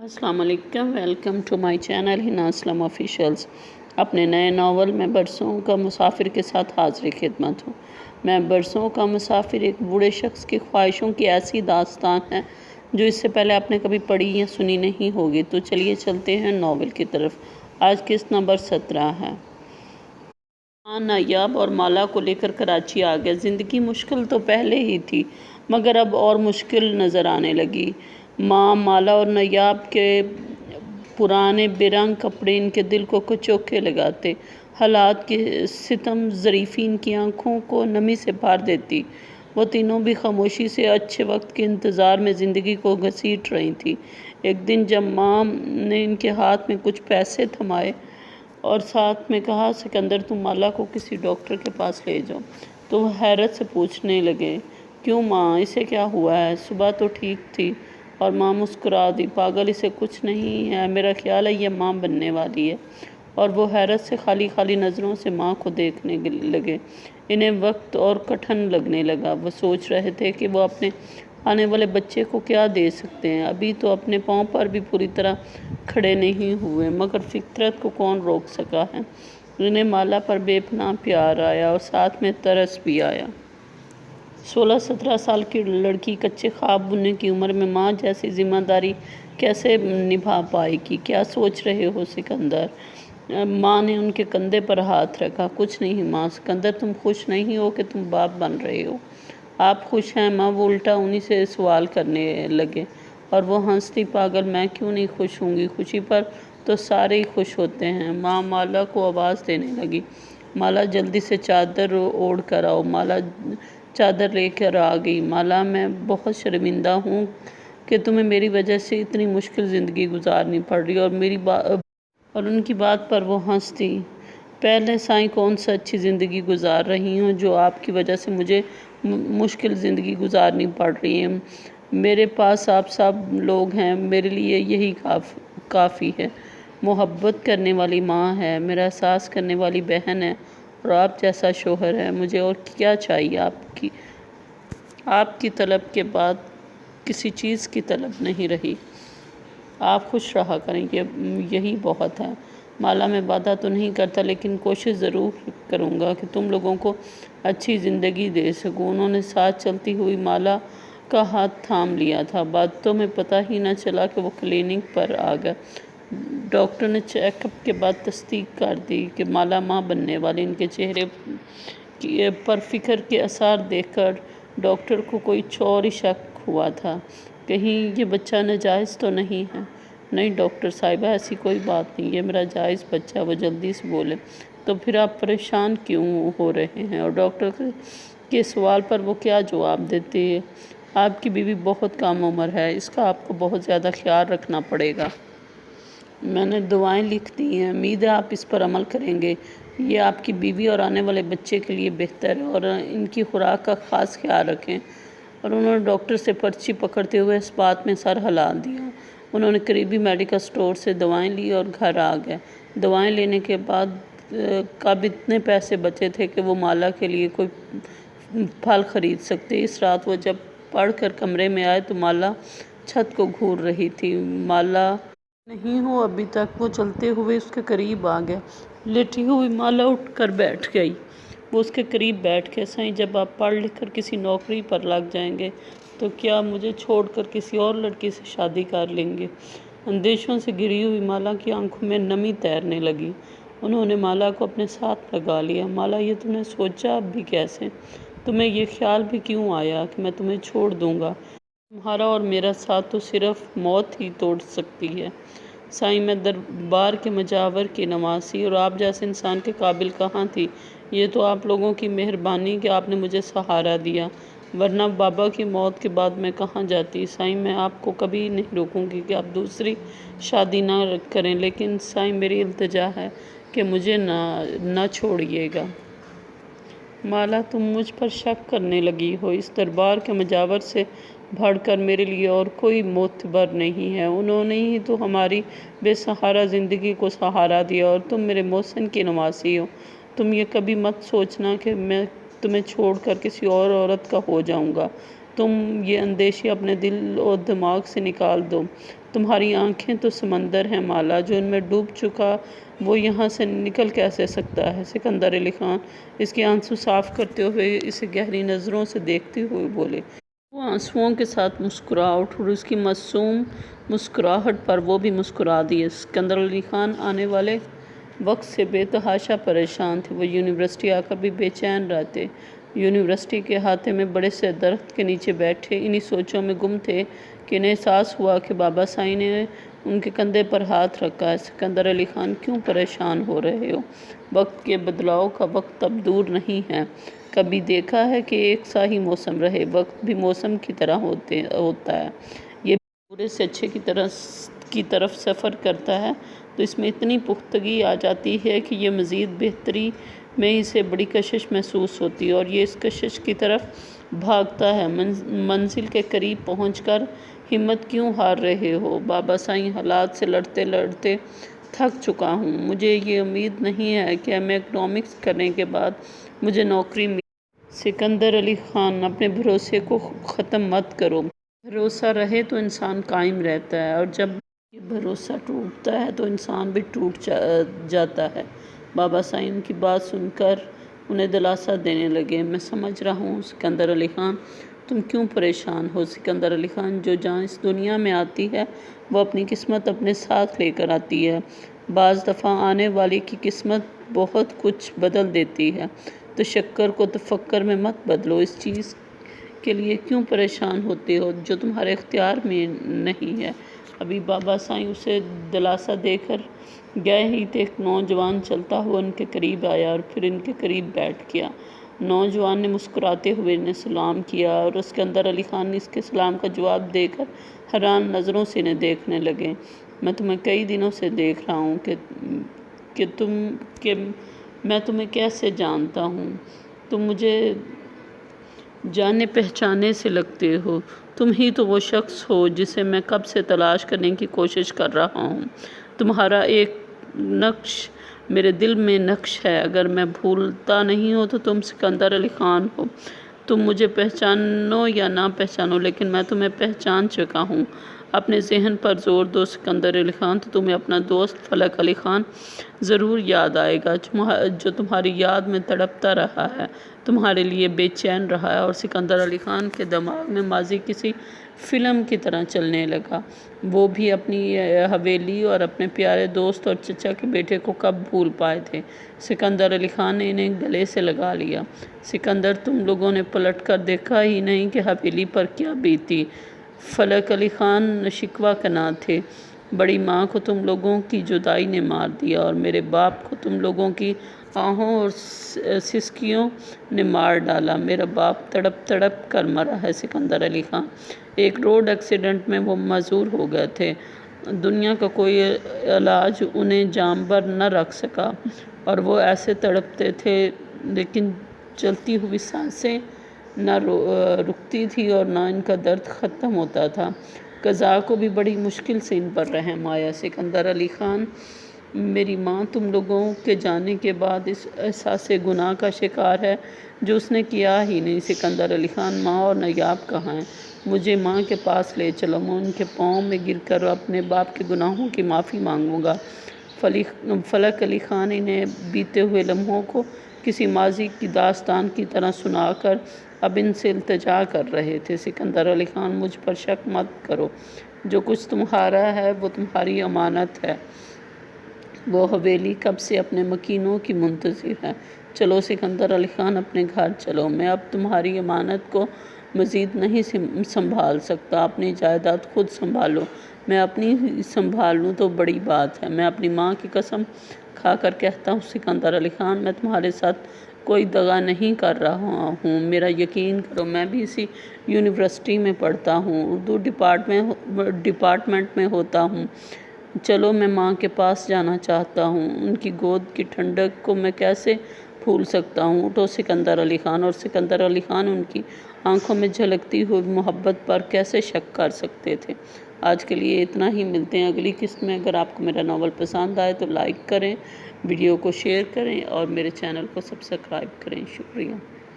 अस्सलाम वालेकुम, welcome to my channel Hina Aslam officials. अपने नए नावल में बरसों का मुसाफिर के साथ हाजिर खिदमत हूँ। मैं बरसों का मुसाफिर एक बूढ़े शख्स की ख्वाहिशों की ऐसी दास्तान है जो इससे पहले आपने कभी पढ़ी या सुनी नहीं होगी। तो चलिए चलते हैं नावल की तरफ। आज किस्त नंबर 17 है। नायाब और माला को लेकर कराची आ गया। ज़िंदगी मुश्किल तो पहले ही थी, मगर अब और मुश्किल नज़र आने लगी। माँ, माला और नायाब के पुराने बेरंग कपड़े इनके दिल को कुचोके लगाते। हालात के सितम ज़रीफ़ीन की आंखों को नमी से भर देती। वो तीनों भी खामोशी से अच्छे वक्त के इंतज़ार में ज़िंदगी को घसीट रही थी। एक दिन जब माँ ने इनके हाथ में कुछ पैसे थमाए और साथ में कहा, सिकंदर, तुम माला को किसी डॉक्टर के पास ले जाओ, तो वह हैरत से पूछने लगे, क्यों माँ, इसे क्या हुआ है? सुबह तो ठीक थी। और माँ मुस्कुरा दी, पागल, इसे कुछ नहीं है, मेरा ख्याल है ये माँ बनने वाली है। और वो हैरत से खाली खाली नज़रों से माँ को देखने लगे। इन्हें वक्त और कठिन लगने लगा। वो सोच रहे थे कि वो अपने आने वाले बच्चे को क्या दे सकते हैं। अभी तो अपने पाँव पर भी पूरी तरह खड़े नहीं हुए, मगर फितरत को कौन रोक सका है। इन्हें माला पर बेपनाह प्यार आया और साथ में तरस भी आया। 16-17 साल की लड़की कच्चे ख्वाब बुनने की उम्र में माँ जैसी जिम्मेदारी कैसे निभा पाएगी? क्या सोच रहे हो सिकंदर? माँ ने उनके कंधे पर हाथ रखा। कुछ नहीं माँ। सिकंदर, तुम खुश नहीं हो कि तुम बाप बन रहे हो? आप खुश हैं माँ? वो उल्टा उन्हीं से सवाल करने लगे और वो हंसती, पागल, मैं क्यों नहीं खुश होंगी? खुशी पर तो सारे ही खुश होते हैं। माँ माला को आवाज़ देने लगी, माला, जल्दी से चादर ओढ़ कर आओ। माला चादर लेकर आ गई। माला, मैं बहुत शर्मिंदा हूँ कि तुम्हें मेरी वजह से इतनी मुश्किल ज़िंदगी गुजारनी पड़ रही। और उनकी बात पर वो हंसती। पहले साईं, कौन सा अच्छी ज़िंदगी गुजार रही हूँ जो आपकी वजह से मुझे मुश्किल ज़िंदगी गुजारनी पड़ रही है। मेरे पास आप सब लोग हैं, मेरे लिए यही काफ़ी है। मोहब्बत करने वाली माँ है, मेरा एहसास करने वाली बहन है और आप जैसा शोहर है। मुझे और क्या चाहिए? आपकी तलब के बाद किसी चीज़ की तलब नहीं रही। आप खुश रहा करें, यही बहुत है। माला, मैं वादा तो नहीं करता, लेकिन कोशिश ज़रूर करूँगा कि तुम लोगों को अच्छी ज़िंदगी दे सकूँ। उन्होंने साथ चलती हुई माला का हाथ थाम लिया था। बातों में पता ही न चला कि वो क्लिनिक पर आ गया। डॉक्टर ने चेकअप के बाद तस्दीक कर दी कि माला माँ बनने वाली। इनके चेहरे पर फ़िक्र के असर देखकर डॉक्टर को कोई और ही शक हुआ था। कहीं ये बच्चा नाजायज़ तो नहीं है? नहीं डॉक्टर साहिबा, ऐसी कोई बात नहीं, ये मेरा जायज़ बच्चा। वो जल्दी से बोले, तो फिर आप परेशान क्यों हो रहे हैं? और डॉक्टर के सवाल पर वो क्या जवाब देती है? आपकी बीवी बहुत कम उम्र है, इसका आपको बहुत ज़्यादा ख्याल रखना पड़ेगा। मैंने दवाएं लिख दी हैं, उम्मीद है आप इस पर अमल करेंगे। ये आपकी बीवी और आने वाले बच्चे के लिए बेहतर है, और इनकी खुराक का ख़ास ख्याल रखें। और उन्होंने डॉक्टर से पर्ची पकड़ते हुए इस बात में सर हिला दिया। उन्होंने करीबी मेडिकल स्टोर से दवाएं ली और घर आ गए। दवाएं लेने के बाद कब इतने पैसे बचे थे कि वो माला के लिए कोई फल ख़रीद सकते। इस रात वो जब पढ़ कर कमरे में आए तो माला छत को घूर रही थी। माला नहीं हो अभी तक। वो चलते हुए उसके करीब आ गया। लेटी हुई माला उठकर बैठ गई। वो उसके करीब बैठ के, साईं, जब आप पढ़ लिख कर किसी नौकरी पर लग जाएंगे तो क्या मुझे छोड़कर किसी और लड़की से शादी कर लेंगे? अंदेशों से घिरी हुई माला की आंखों में नमी तैरने लगी। उन्होंने माला को अपने साथ लगा लिया। माला, ये तुमने सोचा अब भी कैसे? तुम्हें ये ख्याल भी क्यों आया कि मैं तुम्हें छोड़ दूँगा? तुम्हारा और मेरा साथ तो सिर्फ मौत ही तोड़ सकती है। साईं, मैं दरबार के मजावर की नवासी और आप जैसे इंसान के काबिल कहाँ थी। ये तो आप लोगों की मेहरबानी कि आपने मुझे सहारा दिया, वरना बाबा की मौत के बाद मैं कहाँ जाती। साईं, मैं आपको कभी नहीं रोकूंगी कि आप दूसरी शादी ना करें, लेकिन साईं, मेरी इल्तिजा है कि मुझे ना छोड़िएगा। माला, तुम मुझ पर शक करने लगी हो। इस दरबार के मजावर से बढ़कर मेरे लिए और कोई मोतबर नहीं है। उन्होंने ही तो हमारी बेसहारा ज़िंदगी को सहारा दिया, और तुम मेरे मोहसिन की नवासी हो। तुम ये कभी मत सोचना कि मैं तुम्हें छोड़कर किसी और औरत का हो जाऊंगा। तुम ये अंदेशे अपने दिल और दिमाग से निकाल दो। تمہاری آنکھیں تو سمندر ہیں مالا، جو ان میں ڈوب چکا وہ یہاں سے نکل کیسے سکتا ہے؟ سکندر علی خان اس کے آنسو صاف کرتے ہوئے اسے گہری نظروں سے دیکھتے ہوئے بولے۔ وہ آنسوؤں کے ساتھ مسکرا اٹھ اور اس کی معصوم مسکراہٹ پر وہ بھی مسکرا دیے۔ سکندر علی خان آنے والے وقت سے بے تحاشا پریشان تھے۔ وہ یونیورسٹی آ کر بھی بے چین رہتے۔ یونیورسٹی کے احاطے میں بڑے سے درخت کے نیچے بیٹھے انہی سوچوں میں گم تھے کہ انہیں احساس ہوا کہ بابا سائیں نے ان کے کندھے پر ہاتھ رکھا ہے۔ سکندر علی خان کیوں پریشان ہو رہے ہو؟ وقت کے بدلاؤ کا وقت اب دور نہیں ہے۔ کبھی دیکھا ہے کہ ایک سا ہی موسم رہے؟ وقت بھی موسم کی طرح ہوتا ہے۔ یہ برے سے اچھے کی طرف سفر کرتا ہے تو اس میں اتنی پختگی آ جاتی ہے کہ یہ مزید بہتری میں اسے بڑی کشش محسوس ہوتی ہے اور یہ اس کشش کی طرف بھاگتا ہے۔ منزل کے قریب پہنچ کر ہمت کیوں ہار رہے ہو؟ بابا سائیں، حالات سے لڑتے لڑتے تھک چکا ہوں۔ مجھے یہ امید نہیں ہے کہ ایم اے اکنامکس کرنے کے بعد مجھے نوکری ملے۔ سکندر علی خان، اپنے بھروسے کو ختم مت کرو۔ بھروسہ رہے تو انسان قائم رہتا ہے اور جب یہ بھروسہ ٹوٹتا ہے تو انسان بھی ٹوٹ جاتا ہے۔ بابا سائیں ان کی بات سن کر انہیں دلاسا دینے لگے۔ میں سمجھ رہا ہوں سکندر علی خان، تم کیوں پریشان ہو؟ سکندر علی خان، جو جان اس دنیا میں آتی ہے وہ اپنی قسمت اپنے ساتھ لے کر آتی ہے۔ بعض دفعہ آنے والی کی قسمت بہت کچھ بدل دیتی ہے۔ تشکر کو تفکر میں مت بدلو۔ اس چیز کے لیے کیوں پریشان ہوتے ہو جو تمہارے اختیار میں نہیں ہے؟ ابھی بابا سائیں اسے دلاسا دے کر گئے ہی تھے، ایک نوجوان چلتا ہوا ان کے قریب آیا اور پھر ان کے قریب بیٹھ گیا۔ نوجوان نے مسکراتے ہوئے انہیں سلام کیا اور سکندر علی خان نے اس کے سلام کا جواب دے کر حیران نظروں سے انہیں دیکھنے لگے۔ میں تمہیں کئی دنوں سے دیکھ رہا ہوں کہ میں تمہیں کیسے جانتا ہوں۔ تم مجھے جانے پہچانے سے لگتے ہو۔ تم ہی تو وہ شخص ہو جسے میں کب سے تلاش کرنے کی کوشش کر رہا ہوں۔ تمہارا ایک نقش میرے دل میں نقش ہے۔ اگر میں بھولتا نہیں ہوں تو تم سکندر علی خان ہو۔ تم مجھے پہچانو یا نہ پہچانو لیکن میں تمہیں پہچان چکا ہوں۔ اپنے ذہن پر زور دو سکندر علی خان، تو تمہیں اپنا دوست فلک علی خان ضرور یاد آئے گا، جو تمہاری یاد میں تڑپتا رہا ہے، تمہارے لیے بے چین رہا ہے۔ اور سکندر علی خان کے دماغ میں ماضی کسی فلم کی طرح چلنے لگا۔ وہ بھی اپنی حویلی اور اپنے پیارے دوست اور چچا کے بیٹے کو کب بھول پائے تھے۔ سکندر علی خان نے انہیں گلے سے لگا لیا۔ سکندر، تم لوگوں نے پلٹ کر دیکھا ہی نہیں کہ حویلی پر کیا بیتی۔ فلک علی خان شکوہ کناں تھے۔ بڑی ماں کو تم لوگوں کی جدائی نے مار دیا اور میرے باپ کو تم لوگوں کی آہوں اور سسکیوں نے مار ڈالا۔ میرا باپ تڑپ تڑپ کر مرا ہے سکندر علی خان۔ ایک روڈ ایکسیڈنٹ میں وہ معذور ہو گئے تھے۔ دنیا کا کوئی علاج انہیں جاں بر نہ رکھ سکا اور وہ ایسے تڑپتے تھے لیکن چلتی ہوئی سانسیں نہ رکتی تھی اور نہ ان کا درد ختم ہوتا تھا۔ قضا کو بھی بڑی مشکل سے ان پر رحم آیا۔ سکندر علی خان، میری ماں تم لوگوں کے جانے کے بعد اس احساس گناہ کا شکار ہے جو اس نے کیا ہی نہیں۔ سکندر علی خان، ماں اور نایاب کہاں ہیں؟ مجھے ماں کے پاس لے چلو، میں ان کے پاؤں میں گر کر اپنے باپ کے گناہوں کی معافی مانگوں گا۔ فلک علی خان انہیں بیتے ہوئے لمحوں کو کسی ماضی کی داستان کی طرح سنا کر اب ان سے التجا کر رہے تھے۔ سکندر علی خان، مجھ پر شک مت کرو، جو کچھ تمہارا ہے وہ تمہاری امانت ہے۔ وہ حویلی کب سے اپنے مکینوں کی منتظر ہے۔ چلو سکندر علی خان، اپنے گھر چلو۔ میں اب تمہاری امانت کو مزید نہیں سنبھال سکتا۔ اپنی جائیداد خود سنبھالو۔ میں اپنی سنبھال لوں تو بڑی بات ہے۔ میں اپنی ماں کی قسم کھا کر کہتا ہوں سکندر علی خان، میں تمہارے ساتھ کوئی دغا نہیں کر رہا ہوں۔ میرا یقین کرو، میں بھی اسی یونیورسٹی میں پڑھتا ہوں، اردو ڈپارٹمنٹ میں ہوتا ہوں۔ چلو، میں ماں کے پاس جانا چاہتا ہوں۔ ان کی گود کی ٹھنڈک کو میں کیسے بھول سکتا ہوں؟ اٹھو سکندر علی خان۔ اور سکندر علی خان ان کی آنکھوں میں جھلکتی ہوئی محبت پر کیسے شک کر سکتے تھے؟ آج کے لیے اتنا ہی، ملتے ہیں اگلی قسط میں۔ اگر آپ کو میرا ناول پسند آئے تو لائک کریں، ویڈیو کو شیئر کریں اور میرے چینل کو سبسکرائب کریں۔ شکریہ۔